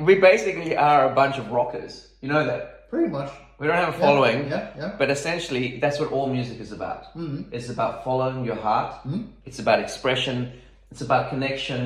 we basically are a bunch of rockers. You know that? Pretty much. We don't have a following, Yeah. but essentially that's what all music is about. It's about following your heart. It's about expression. It's about connection.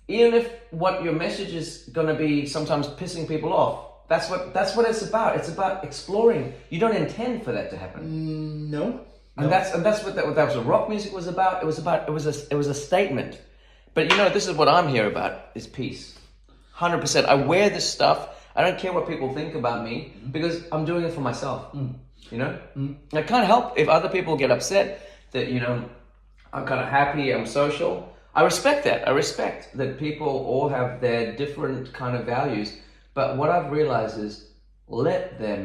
Even if what your message is going to be sometimes pissing people off, that's what it's about. It's about exploring. You don't intend for that to happen. No. And that's what that was. What rock music was about. It was a statement. But you know, this is what I'm here about: is peace. 100%. I wear this stuff. I don't care what people think about me because I'm doing it for myself. You know, I can't help if other people get upset that I'm kind of happy. I'm social. I respect that. I respect that people all have their different kind of values. But what I've realized is let them,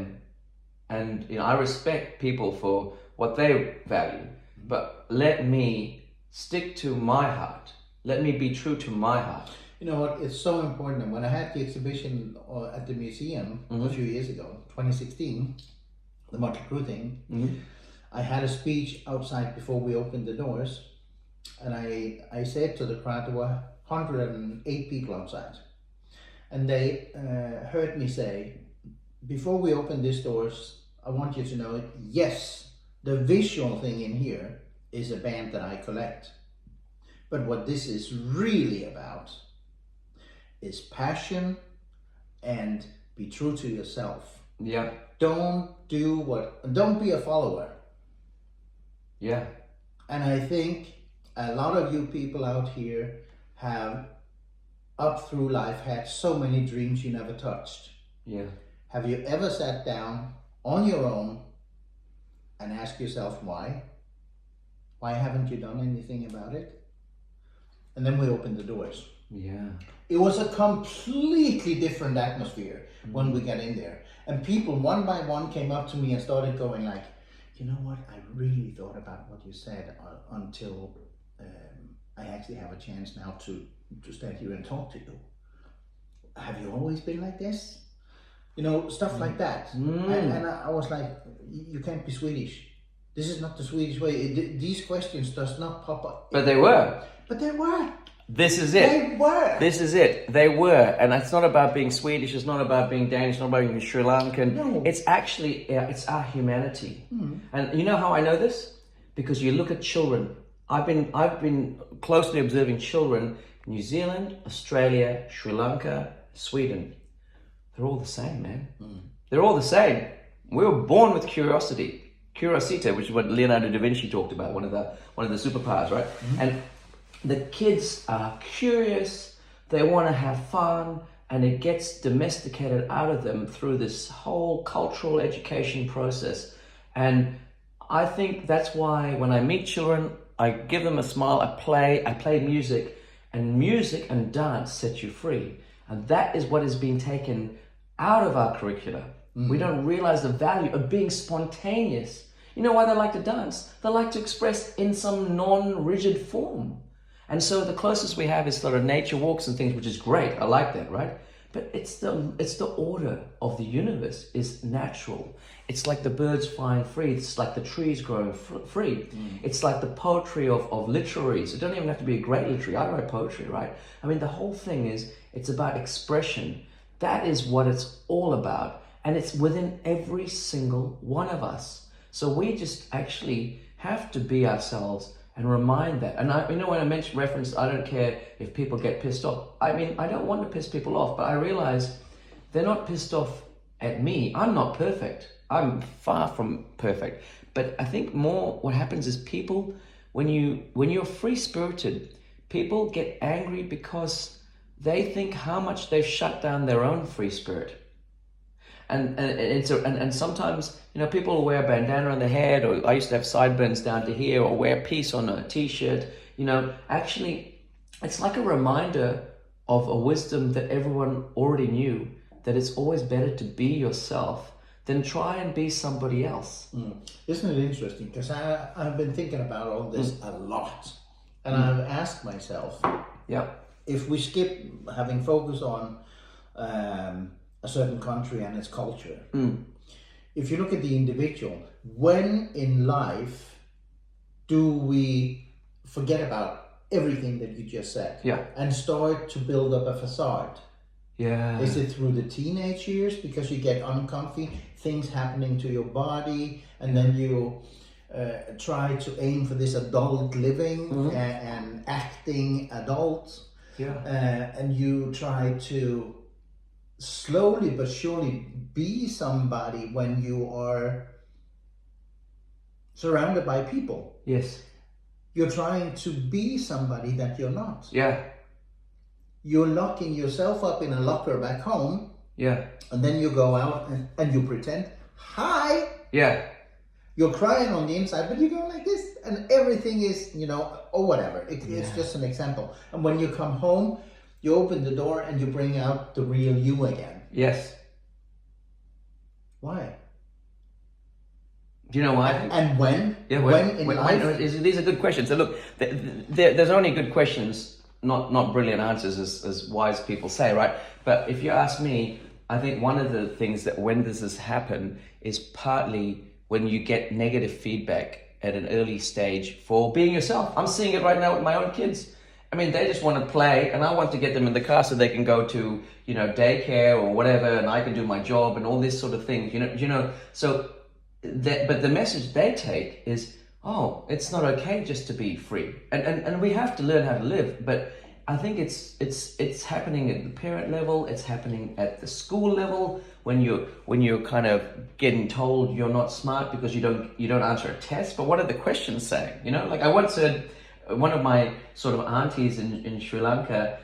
and I respect people for what they value, but let me stick to my heart. Let me be true to my heart. You know what? It's so important. And when I had the exhibition at the museum a few years ago, 2016, the Mötley Crüe thing, I had a speech outside before we opened the doors. And I said to the crowd, there were 108 people outside. And they heard me say, before we open these doors, I want you to know, yes, the visual thing in here is a band that I collect. But what this is really about is passion and be true to yourself. Yeah. Don't be a follower. Yeah. And I think a lot of you people out here have, up through life, had so many dreams you never touched. Yeah. Have you ever sat down on your own and asked yourself why? Why haven't you done anything about it? And then we opened the doors. Yeah. It was a completely different atmosphere when we got in there. And people one by one came up to me and started going like, you know what, I really thought about what you said until I actually have a chance now to stand here and talk to you. Have you always been like this? Stuff like that. And I was like, you can't be Swedish. This is not the Swedish way. These questions does not pop up. But they were. But they were. This is it. They were. This is it. They were. And it's not about being Swedish. It's not about being Danish. It's not about being Sri Lankan. No. It's actually, it's our humanity. And you know how I know this? Because you look at children. I've been closely observing children in New Zealand, Australia, Sri Lanka, Sweden. They're all the same, man. They're all the same. We were born with curiosity. Curiosity, which is what Leonardo da Vinci talked about, one of the superpowers, right? And the kids are curious, they want to have fun, and it gets domesticated out of them through this whole cultural education process. And I think that's why when I meet children, I give them a smile, I play music, and music and dance set you free. And that is what is being taken out of our curricula. We don't realize the value of being spontaneous. You know why they like to dance? They like to express in some non-rigid form. And so the closest we have is sort of nature walks and things, which is great. I like that, right? But it's the order of the universe is natural. It's like the birds flying free. It's like the trees growing free. It's like the poetry of literaries. It don't even have to be a great literary. I write poetry, right? I mean, the whole thing is, it's about expression. That is what it's all about. And it's within every single one of us. So we just actually have to be ourselves and remind that. And when I mentioned reference, I don't care if people get pissed off. I mean, I don't want to piss people off, but I realize they're not pissed off at me. I'm not perfect. I'm far from perfect. But I think more what happens is people, when you're free-spirited, people get angry because they think how much they've shut down their own free spirit. And sometimes, people wear a bandana on their head, or I used to have sideburns down to here, or wear peace on a t-shirt. Actually, it's like a reminder of a wisdom that everyone already knew, that it's always better to be yourself than try and be somebody else. Isn't it interesting? Because I've been thinking about all this a lot. And I've asked myself, if we skip having focus on a certain country and its culture, if you look at the individual, when in life do we forget about everything that you just said and start to build up a facade? Yeah. Is it through the teenage years because you get uncomfy, things happening to your body, and then you try to aim for this adult living and acting adult, and you try to slowly but surely be somebody when you are surrounded by people. Yes. You're trying to be somebody that you're not. Yeah. You're locking yourself up in a locker back home. Yeah. And then you go out and you pretend, hi. Yeah. You're crying on the inside, but you go like this, and everything is, or whatever. It's just an example. And when you come home, you open the door and you bring out the real you again. Yes. Why? Do you know why? And when? Yeah, when in life? These are good questions. So look, there's only good questions, not brilliant answers, as wise people say, right? But if you ask me, I think one of the things that when does this happen is partly when you get negative feedback at an early stage for being yourself. I'm seeing it right now with my own kids. I mean, they just want to play, and I want to get them in the car so they can go to, daycare or whatever, and I can do my job and all this sort of thing. So. But the message they take is, oh, it's not okay just to be free, and we have to learn how to live. But I think it's happening at the parent level, it's happening at the school level when you're kind of getting told you're not smart because you don't answer a test. But what are the questions saying? Like I once heard one of my sort of aunties in Sri Lanka,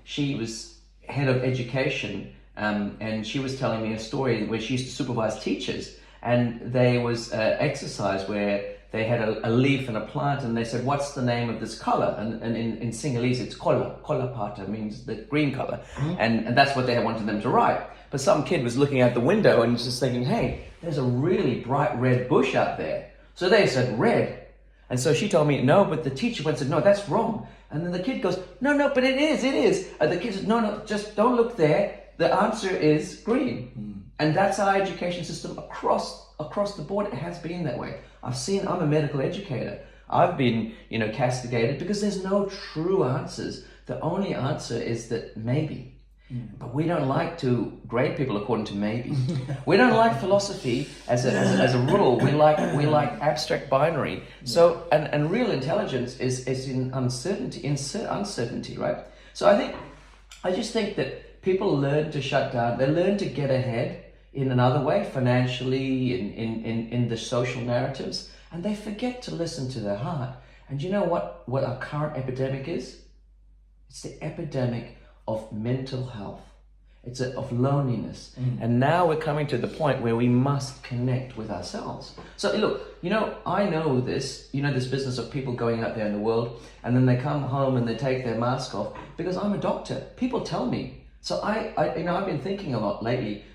she was head of education, and she was telling me a story where she used to supervise teachers. And there was an exercise where they had a leaf and a plant, and they said, what's the name of this color? And in Sinhalese, it's kola. Kola pata means the green color. And that's what they wanted them to write. But some kid was looking out the window and was just thinking, hey, there's a really bright red bush out there. So they said red. And so she told me, no, but the teacher went and said, no, that's wrong. And then the kid goes, no, but it is. And the kid said, no, just don't look there. The answer is green. And that's our education system across the board. It has been that way. I'm a medical educator. I've been, castigated because there's no true answers. The only answer is that maybe. But we don't like to grade people according to maybe. We don't like philosophy as a rule. We like abstract binary. So and real intelligence is in uncertainty, right? So I just think that people learn to shut down. They learn to get ahead in another way, financially, in the social narratives, and they forget to listen to their heart. And you know what our current epidemic is? It's the epidemic of mental health. It's of loneliness. And now we're coming to the point where we must connect with ourselves. So look, I know this, this business of people going out there in the world, and then they come home and they take their mask off, because I'm a doctor. People tell me. So I've been thinking a lot lately,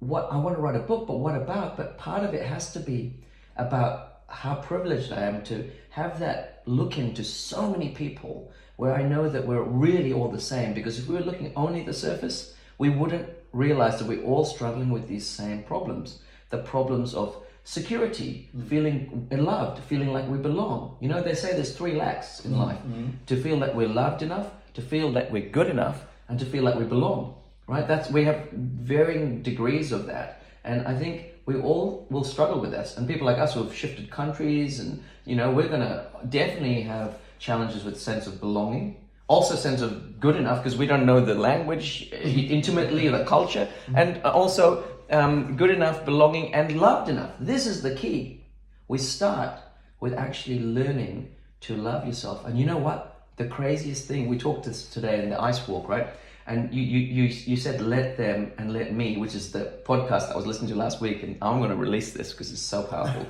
I want to write a book, but what about? But part of it has to be about how privileged I am to have that look into so many people where I know that we're really all the same. Because if we were looking only at the surface, we wouldn't realize that we're all struggling with these same problems. The problems of security, feeling loved, feeling like we belong. They say there's 3 lacks in life. To feel that we're loved enough, to feel that we're good enough, and to feel like we belong. Right? We have varying degrees of that. And I think we all will struggle with this. And people like us who have shifted countries, and, we're going to definitely have challenges with sense of belonging. Also sense of good enough, because we don't know the language intimately, the culture. And also good enough, belonging, and loved enough. This is the key. We start with actually learning to love yourself. And you know what? The craziest thing, we talked this today in the ice walk, right? And you said let them and let me, which is the podcast I was listening to last week, and I'm going to release this because it's so powerful.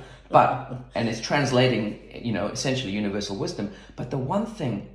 And it's translating, essentially universal wisdom. But the one thing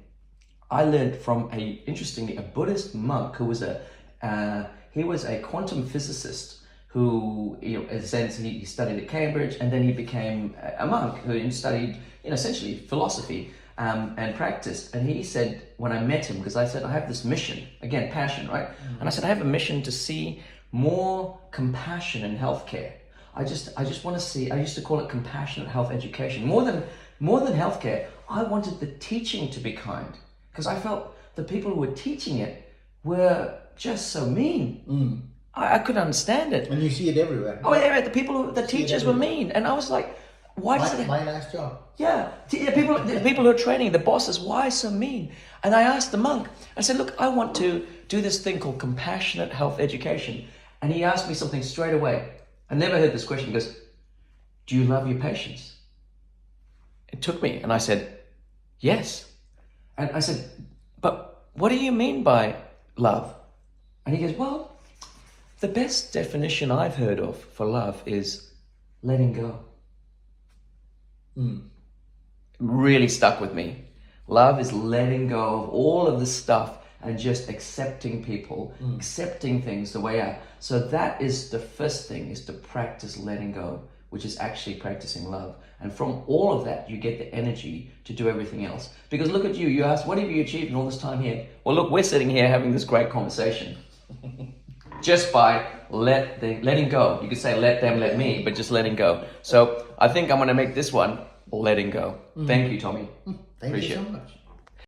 I learned from interestingly, a Buddhist monk who was a quantum physicist who, in a sense, he studied at Cambridge, and then he became a monk who studied, essentially philosophy. And practiced. And he said, when I met him, because I said, I have this mission, again, passion, right? And I said, I have a mission to see more compassion in healthcare. I just want to see, I used to call it compassionate health education. More than healthcare, I wanted the teaching to be kind, because I felt the people who were teaching it were just so mean. I couldn't understand it. And you see it everywhere. Oh yeah, the teachers were mean, and I was like, why does it? My last job. Yeah, the people who are training, the bosses, why so mean? And I asked the monk, I said, look, I want to do this thing called compassionate health education. And he asked me something straight away. I never heard this question. He goes, do you love your patients? It took me, and I said, yes. And I said, but what do you mean by love? And he goes, well, the best definition I've heard of for love is letting go. Really stuck with me. Love is letting go of all of the stuff and just accepting people, accepting things the way they are. So that is the first thing, is to practice letting go, which is actually practicing love. And from all of that, you get the energy to do everything else. Because look at you, you asked, what have you achieved in all this time here? Well, look, we're sitting here having this great conversation. Just by letting go. You could say let them, let me, but just letting go. So I think I'm going to make this one letting go. Thank you, Tommy. Thank you so much.